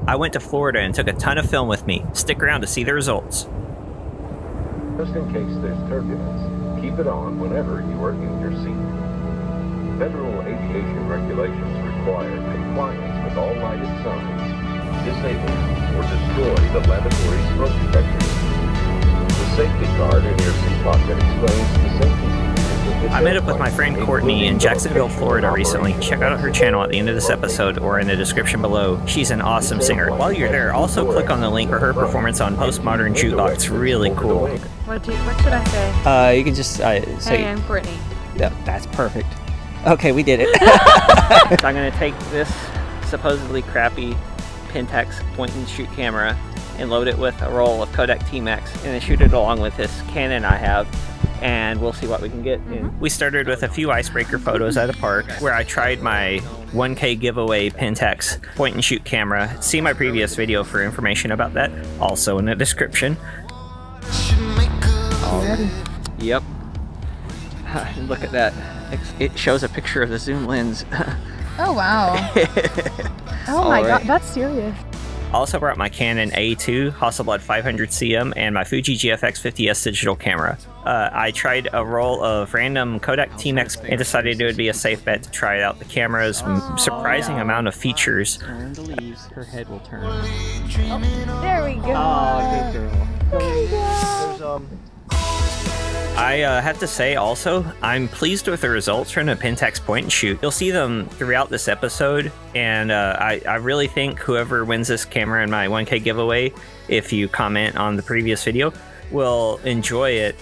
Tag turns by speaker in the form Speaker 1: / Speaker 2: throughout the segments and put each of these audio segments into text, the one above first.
Speaker 1: I went to Florida and took a ton of film with me. Stick around to see the results.
Speaker 2: Just in case there's turbulence, keep it on whenever you are in your seat. Federal aviation regulations require compliance with all lighted signs, disable or destroy the lavatory smoke detectors. The safety card in your seat pocket explains the safety features.
Speaker 1: I met up with my friend Courtney in Jacksonville, Florida recently. Check out her channel at the end of this episode or in the description below. She's an awesome singer. While you're there, also click on the link for her performance on Postmodern Jukebox. It's really cool.
Speaker 3: What should I say?
Speaker 4: You can just say...
Speaker 3: Hey, I'm Courtney.
Speaker 4: Yeah, that's perfect. Okay, we did it.
Speaker 1: So I'm going to take this supposedly crappy Pentax point-and-shoot camera and load it with a roll of Kodak T-Max and then shoot it along with this Canon I have, and we'll see what we can get in. We started with a few icebreaker photos at a park where I tried my 1K giveaway Pentax point-and-shoot camera. See my previous video for information about that, also in the description.
Speaker 4: Already?
Speaker 1: Yep. Look at that. It shows a picture of the zoom lens.
Speaker 3: Oh wow. Oh my god, that's serious.
Speaker 1: I also brought my Canon A2 Hasselblad 500 CM and my Fuji GFX 50S digital camera. I tried a roll of random Kodak T-Max and decided it would be a safe bet to try out the camera's surprising amount of features.
Speaker 4: Turn the leaves, her head will turn.
Speaker 3: Oh, there we go.
Speaker 4: Oh, good girl.
Speaker 3: There we go.
Speaker 1: I have to say also, I'm pleased with the results from the Pentax point and shoot. You'll see them throughout this episode, and I really think whoever wins this camera in my 1K giveaway, if you comment on the previous video, will enjoy it.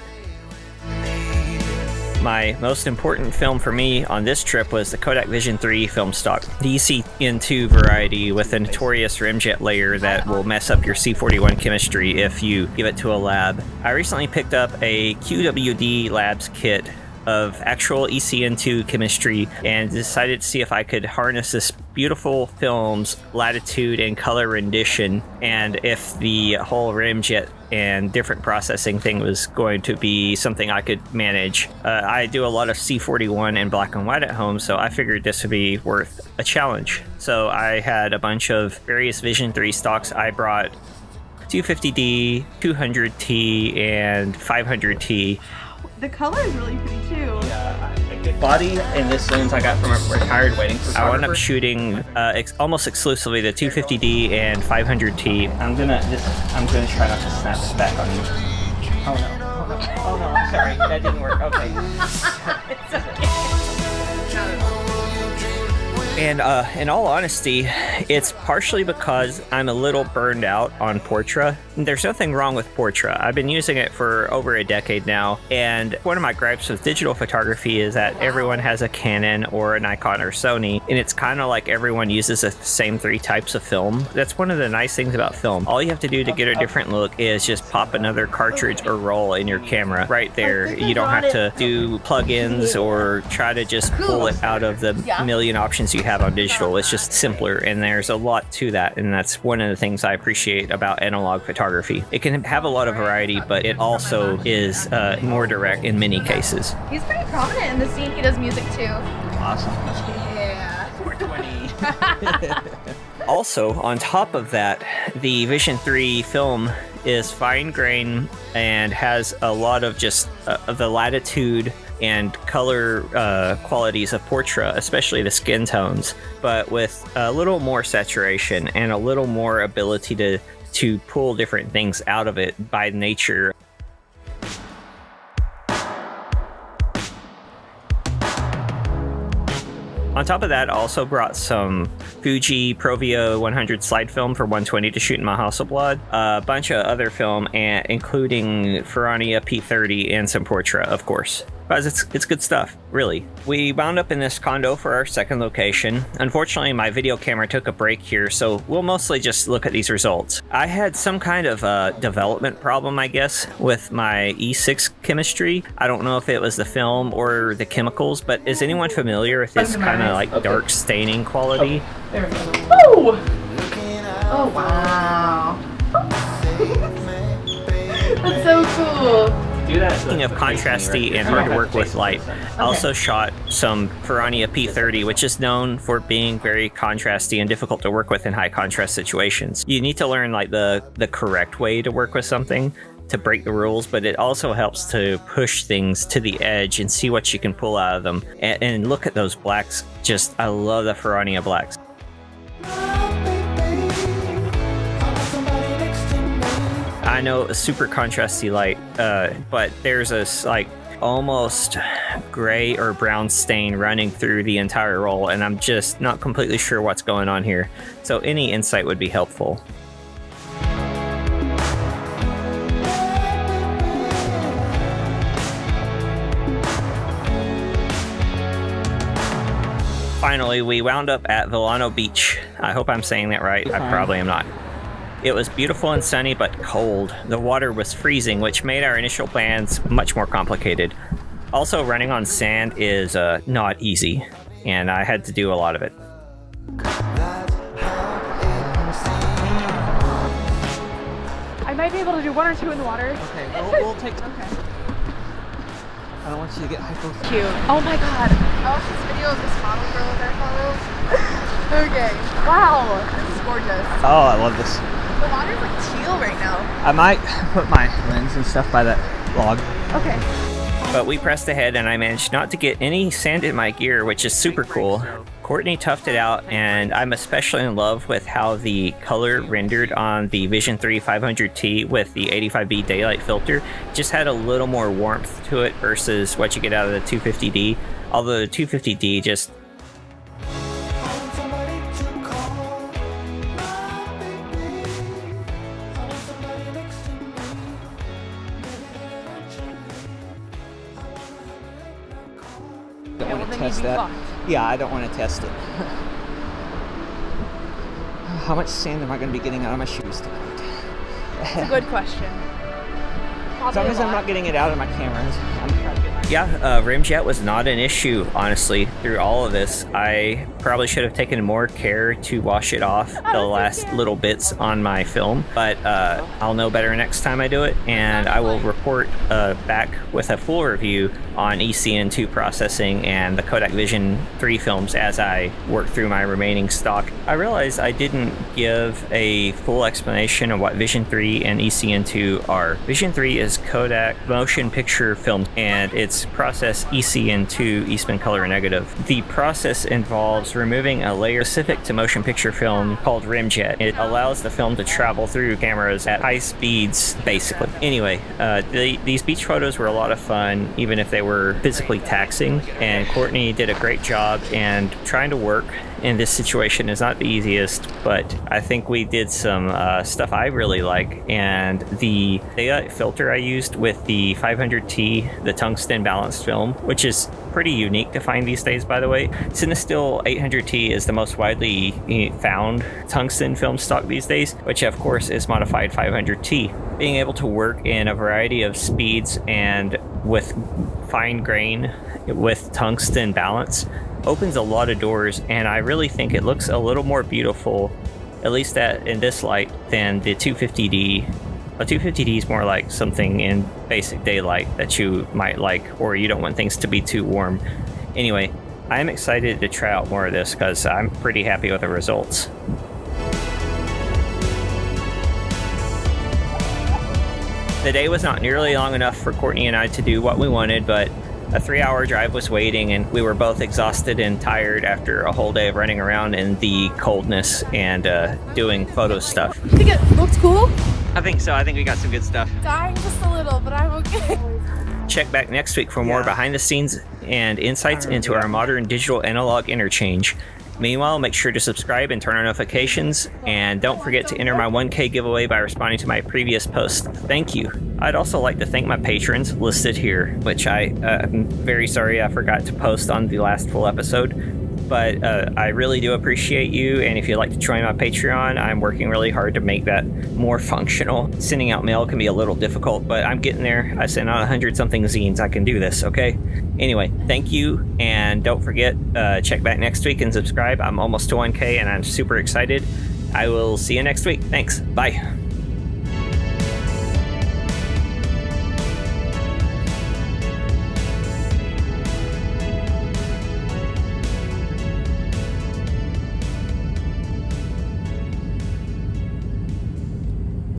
Speaker 1: My most important film for me on this trip was the Kodak Vision 3 film stock, the ECN2 variety with a notorious rimjet layer that will mess up your C41 chemistry if you give it to a lab. I recently picked up a QWD Labs kit of actual ECN2 chemistry and decided to see if I could harness this beautiful film's latitude and color rendition, and if the whole rimjet and different processing thing was going to be something I could manage. I do a lot of C41 and black and white at home, so I figured this would be worth a challenge. So I had a bunch of various Vision 3 stocks. I brought 250D, 200T, and 500T.
Speaker 3: The color is really pretty too.
Speaker 4: Body and this lens I got from a retired wedding photographer.
Speaker 1: I wound up shooting almost exclusively the 250D and 500T. I'm gonna try not to snap this back on you. Oh no! Oh no! I'm sorry. That didn't work. Okay.
Speaker 3: It's okay.
Speaker 1: And in all honesty, it's partially because I'm a little burned out on Portra. There's nothing wrong with Portra. I've been using it for over a decade now, and one of my gripes with digital photography is that everyone has a Canon or a Nikon or Sony, and it's kind of like everyone uses the same three types of film. That's one of the nice things about film. All you have to do to get a different look is just pop another cartridge or roll in your camera right there. You don't have to do plugins or try to just pull it out of the million options you have on digital. It's just simpler, and there's a lot to that, and that's one of the things I appreciate about analog photography. It can have a lot of variety, but it also is more direct in many cases.
Speaker 3: He's pretty prominent in the scene. He does music too.
Speaker 4: Awesome.
Speaker 3: Yeah.
Speaker 4: 420.
Speaker 1: Also, on top of that, the Vision 3 film is fine grain and has a lot of just the latitude and color qualities of Portra, especially the skin tones, but with a little more saturation and a little more ability to pull different things out of it by nature. On top of that, I also brought some Fuji Provia 100 slide film for 120 to shoot in my Hasselblad, a bunch of other film, including Ferrania P30 and some Portra, of course. Because it's good stuff, really. We wound up in this condo for our second location. Unfortunately, my video camera took a break here, so we'll mostly just look at these results. I had some kind of development problem, I guess, with my E6 chemistry. I don't know if it was the film or the chemicals, but is anyone familiar with this kind of like dark staining quality?
Speaker 3: Oh, there we go. Oh! Oh, wow. That's so cool.
Speaker 4: do that.
Speaker 1: Speaking of contrasty and hard to work with light, I also shot some Ferrania P30, which is known for being very contrasty and difficult to work with in high contrast situations. You need to learn like the correct way to work with something to break the rules, but it also helps to push things to the edge and see what you can pull out of them. And look at those blacks. Just, I love the Ferrania blacks. I know a super contrasty light, but there's a like almost gray or brown stain running through the entire roll, and I'm just not completely sure what's going on here. So any insight would be helpful. Finally, we wound up at VILANO Beach. I hope I'm saying that right. I probably am not. It was beautiful and sunny, but cold. The water was freezing, which made our initial plans much more complicated. Also, running on sand is not easy, and I had to do a lot of it.
Speaker 3: I might be able to do 1 or 2 in the water.
Speaker 5: Okay, we'll take...
Speaker 3: Okay.
Speaker 5: I don't want you to get hypothermia.
Speaker 3: Cute. Oh my god. I watched this video of this model girl that I follow. Okay. Wow. This is gorgeous.
Speaker 5: Oh, I love this.
Speaker 3: The water's like teal right now.
Speaker 5: I might put my lens and stuff by that log.
Speaker 3: Okay.
Speaker 1: But we pressed ahead, and I managed not to get any sand in my gear, which is super cool. Courtney toughed it out, and I'm especially in love with how the color rendered on the Vision 3 500T with the 85B daylight filter just had a little more warmth to it versus what you get out of the 250D. Although the 250D just...
Speaker 5: Don't want to test that. Yeah, I don't want to test it. How much sand am I going to be getting out of my shoes tonight?
Speaker 3: That's a good question.
Speaker 5: As long as I'm not getting it out of my cameras, I'm probably good.
Speaker 1: Yeah, rimjet was not an issue, honestly, through all of this. I probably should have taken more care to wash it off the last little bits on my film, but I'll know better next time I do it, and I will report back with a full review on ECN2 processing and the Kodak Vision 3 films as I work through my remaining stock. I realized I didn't give a full explanation of what Vision 3 and ECN2 are. Vision 3 is Kodak motion picture film, and it's process ECN2, Eastman color negative. The process involves removing a layer specific to motion picture film called rimjet. It allows the film to travel through cameras at high speeds, basically. Anyway, these beach photos were a lot of fun, even if they were physically taxing, and Courtney did a great job, and trying to work in this situation is not the easiest, but I think we did some stuff I really like, and the daylight filter I used with the 500T, the tungsten balanced film, which is pretty unique to find these days, by the way. Cinestill 800T is the most widely found tungsten film stock these days, which of course is modified 500T. Being able to work in a variety of speeds and with fine grain with tungsten balance opens a lot of doors, and I really think it looks a little more beautiful, at least in this light, than the 250D. A 250D is more like something in basic daylight that you might like, or you don't want things to be too warm. Anyway, I'm excited to try out more of this because I'm pretty happy with the results. The day was not nearly long enough for Courtney and I to do what we wanted, but a 3-hour drive was waiting, and we were both exhausted and tired after a whole day of running around in the coldness and doing photo stuff.
Speaker 3: You think it looks cool?
Speaker 1: I think so. I think we got some good stuff.
Speaker 3: Dying just a little, but I'm okay.
Speaker 1: Check back next week for more behind the scenes and insights into our modern digital analog interchange. Meanwhile, make sure to subscribe and turn on notifications, and don't forget to enter my 1K giveaway by responding to my previous post. Thank you. I'd also like to thank my patrons listed here, which I'm very sorry I forgot to post on the last full episode. But I really do appreciate you, and if you'd like to join my Patreon, I'm working really hard to make that more functional. Sending out mail can be a little difficult, but I'm getting there. I sent out 100-something zines. I can do this, okay? Anyway, thank you, and don't forget, check back next week and subscribe. I'm almost to 1K, and I'm super excited. I will see you next week. Thanks. Bye.